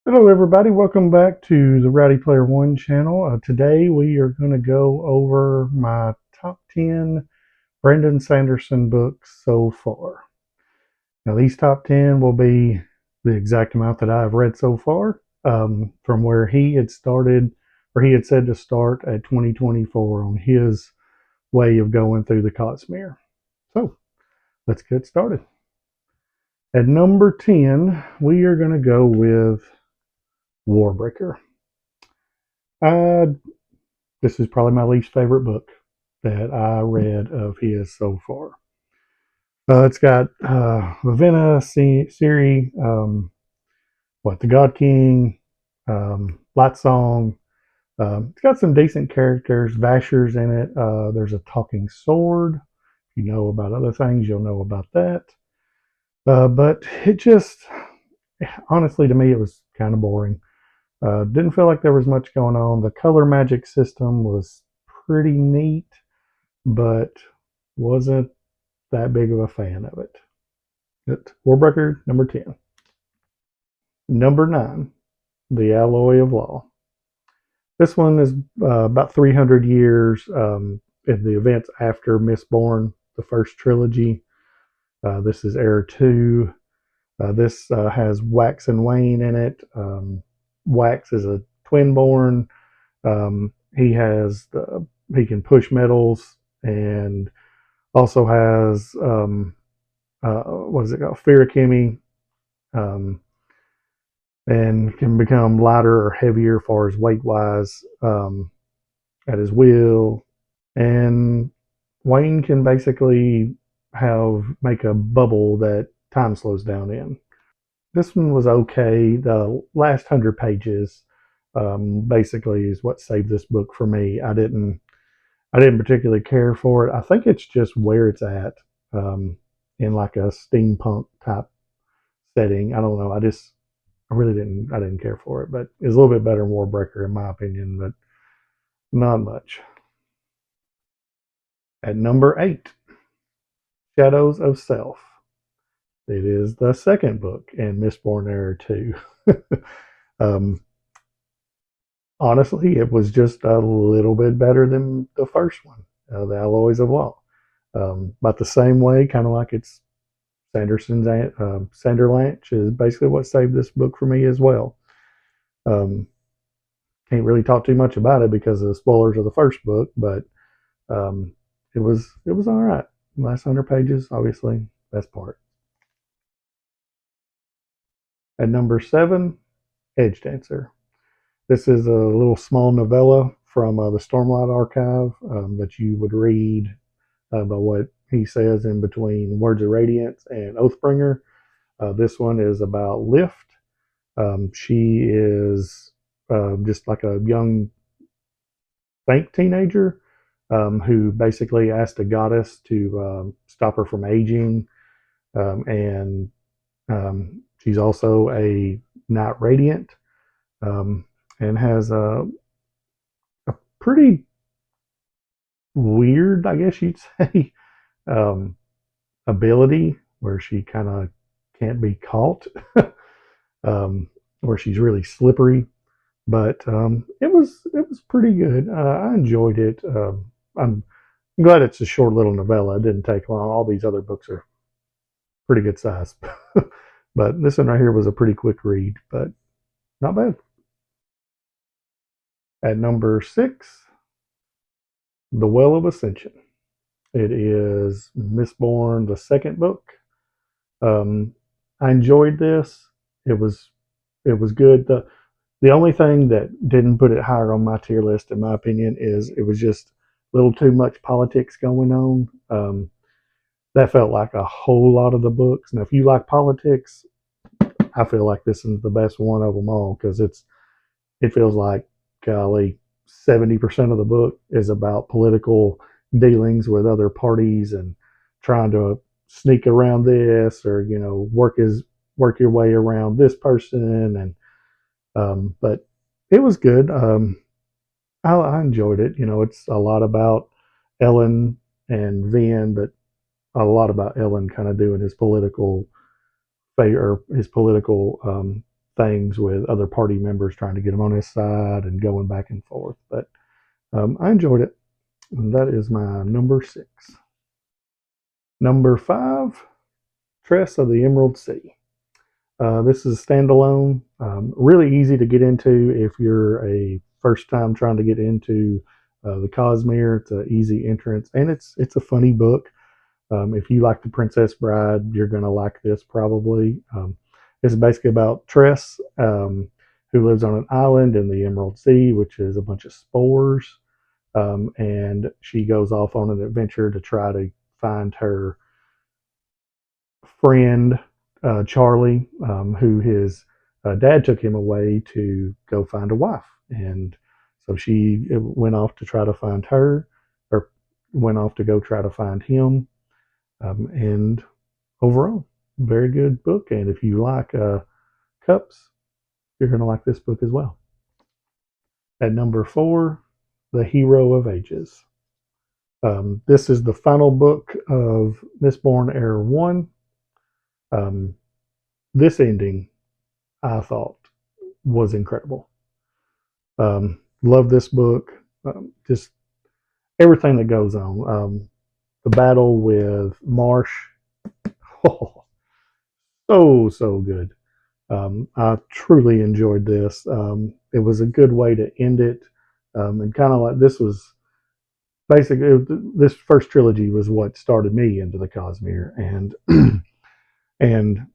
Hello, everybody. Welcome back to the Rowdy Player One channel. Today we are going to go over my top 10 Brandon Sanderson books so far. Now, these top 10 will be the exact amount that I've read so far, from where he had started, or he had said to start at 2024 on his way of going through the Cosmere. So, let's get started. At number 10, we are going to go with Warbreaker. Uh, This is probably my least favorite book that I read of his so far. It's got Ravenna, Siri, the God King, Light Song. It's got some decent characters. Vasher's in it. There's a talking sword. If you know about other things, you'll know about that. But it just, honestly, to me, it was kind of boring. Didn't feel like there was much going on. The color magic system was pretty neat, but wasn't that big of a fan of it. But Warbreaker, number 10. Number 9, The Alloy of Law. This one is about 300 years in the events after Mistborn, the first trilogy. This is Era 2. This has Wax and Wayne in it. Wax is a twin-born. He can push metals and also has what is it called? Fear um, and can become lighter or heavier as far as weight wise at his will. And Wayne can basically make a bubble that time slows down in. This one was okay. The last 100 pages basically is what saved this book for me. I didn't particularly care for it. I think it's just where it's at in like a steampunk type setting. I don't know. I didn't care for it, but it's a little bit better than Warbreaker in my opinion, but not much. At number 8, Shadows of Self. It is the second book in Mistborn Era 2. um, Honestly, it was just a little bit better than the first one, The Alloys of Law. About the same way, kind of like it's Sanderson's Sanderlanche is basically what saved this book for me as well. Um, can't really talk too much about it because of the spoilers of the first book, but um, it was all right. Last 100 pages, obviously, best part. At number 7, Edge Dancer. This is a little small novella from the Stormlight Archive that you would read about what he says in between Words of Radiance and Oathbringer. This one is about Lift. She is just like a young think teenager who basically asked a goddess to stop her from aging, and she's also a Knight Radiant, um, and has a pretty weird, I guess you'd say, um, ability where she kind of can't be caught, where she's really slippery. But it was pretty good. I enjoyed it. I'm glad it's a short little novella. It didn't take long. All these other books are pretty good size, but this one right here was a pretty quick read, but not bad. At number 6, The Well of Ascension. It is Mistborn, the second book. Um, I enjoyed this. It was it was good. The only thing that didn't put it higher on my tier list, in my opinion, is it was just a little too much politics going on. That felt like a whole lot of the books. Now, if you like politics, I feel like this is the best one of them all because it feels like, golly, 70% of the book is about political dealings with other parties and trying to sneak around this, or work your way around this person. And but it was good. I enjoyed it. It's a lot about Ellen and Vin, but a lot about Ellen kind of doing his political things with other party members trying to get him on his side and going back and forth. But I enjoyed it. And that is my number 6. Number 5, Tress of the Emerald Sea. This is a standalone, really easy to get into if you're a first time trying to get into the Cosmere. It's an easy entrance, and it's a funny book. If you like The Princess Bride, you're going to like this probably. It's basically about Tress, who lives on an island in the Emerald Sea, which is a bunch of spores. And she goes off on an adventure to try to find her friend, Charlie, who his dad took him away to go find a wife. And so she went off to try to find her, or went off to go try to find him. And overall, very good book. And if you like cups, you're going to like this book as well. At number 4, The Hero of Ages. This is the final book of Mistborn Era 1. This ending, I thought, was incredible. Love this book. Just everything that goes on. The battle with Marsh. Oh, so good. I truly enjoyed this. It was a good way to end it. And kind of like this was basically, this first trilogy was what started me into the Cosmere. And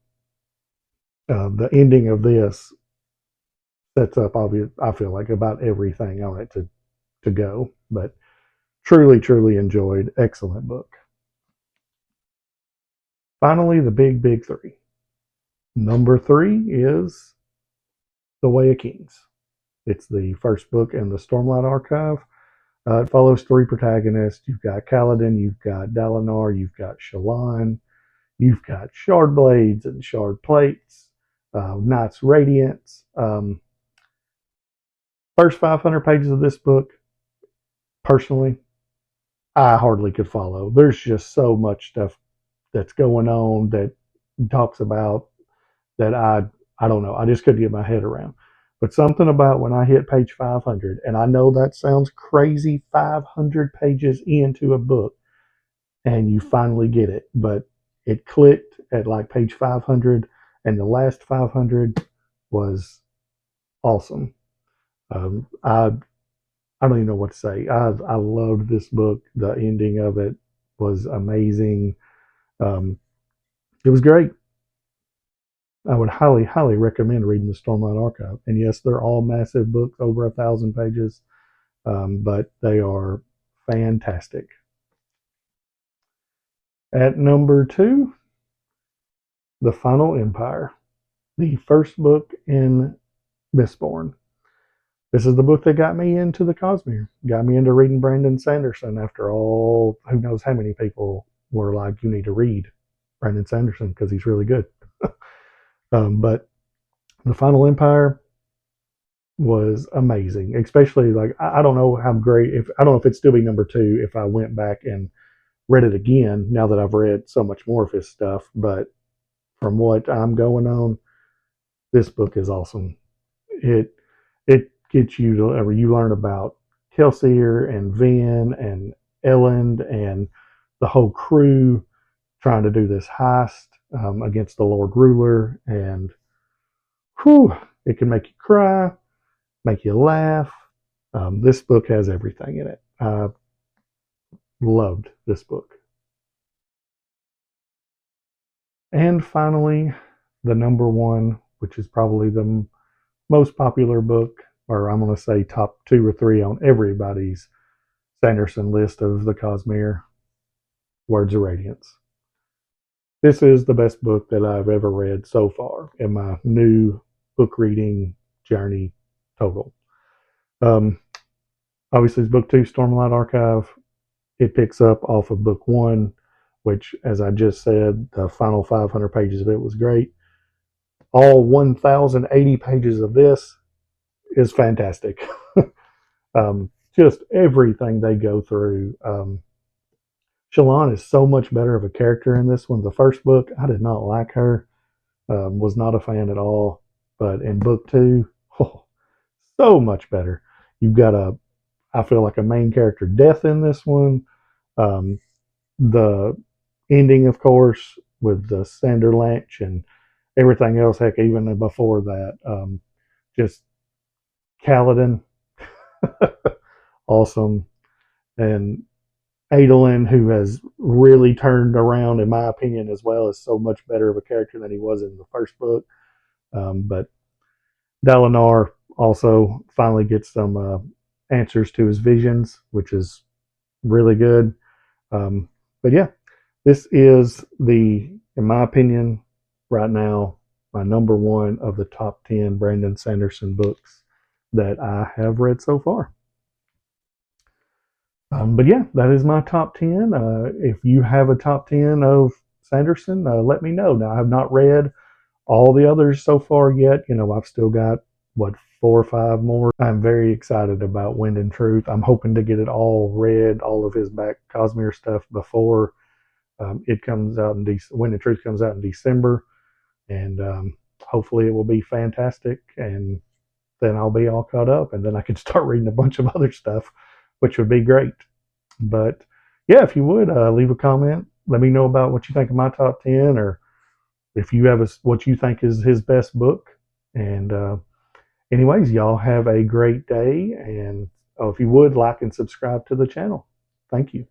the ending of this sets up, I feel like, about everything on it to go. But truly enjoyed. Excellent book. Finally, the big 3. Number 3 is The Way of Kings. It's the first book in the Stormlight Archive. It follows 3 protagonists. You've got Kaladin, you've got Dalinar, you've got Shallan, you've got Shard Blades and Shard Plates, Knights Radiance. First 500 pages of this book, personally, I hardly could follow. There's just so much stuff that's going on that talks about that I don't know. I just couldn't get my head around. But something about when I hit page 500, and I know that sounds crazy, 500 pages into a book, and you finally get it. But it clicked at like page 500, and the last 500 was awesome. I don't even know what to say. I loved this book. The ending of it was amazing. Um, it was great. I would highly recommend reading the Stormlight Archive. And yes, they're all massive books, over 1,000 pages, but they are fantastic. At number 2, The Final Empire, the first book in Mistborn. This is the book that got me into the Cosmere, got me into reading Brandon Sanderson after all, who knows how many people were like, you need to read Brandon Sanderson because he's really good. But The Final Empire was amazing, especially like, I don't know how great, if I don't know if it'd still be number 2 if I went back and read it again now that I've read so much more of his stuff. But from what I'm going on, this book is awesome. It gets you to, or you learn about Kelsier and Vin and Elend and the whole crew trying to do this heist against the Lord Ruler, and whew, it can make you cry, make you laugh. This book has everything in it. I loved this book. And finally, the number 1, which is probably the most popular book, or I'm going to say top 2 or 3 on everybody's Sanderson list of the Cosmere, Words of Radiance. This is the best book that I've ever read so far in my new book reading journey total. Um, Obviously, it's book 2, Stormlight Archive. It picks up off of book 1, which, as I just said, the final 500 pages of it was great. All 1,080 pages of this is fantastic. Just everything they go through. Shallan is so much better of a character in this one. The first book, I did not like her. Was not a fan at all. But in book two, oh, so much better. You've got I feel like a main character death in this one. Um, the ending, of course, with the Sander Lanch and everything else. Heck, even before that, just Kaladin, awesome, and Adolin, who has really turned around, in my opinion, as well, is so much better of a character than he was in the first book. But Dalinar also finally gets some answers to his visions, which is really good. Um, but yeah, this is in my opinion, right now, my number one of the top 10 Brandon Sanderson books that I have read so far. But yeah, that is my top 10. If you have a top 10 of Sanderson, let me know. Now, I have not read all the others so far yet. I've still got, what, four or five more. I'm very excited about Wind and Truth. I'm hoping to get it all read, all of his back Cosmere stuff before it comes out Wind and Truth comes out in December. And hopefully it will be fantastic. And then I'll be all caught up. And then I can start reading a bunch of other stuff, which would be great. But yeah, if you would leave a comment, let me know about what you think of my top 10, or if you have what you think is his best book. And anyways, y'all have a great day. And if you would like and subscribe to the channel. Thank you.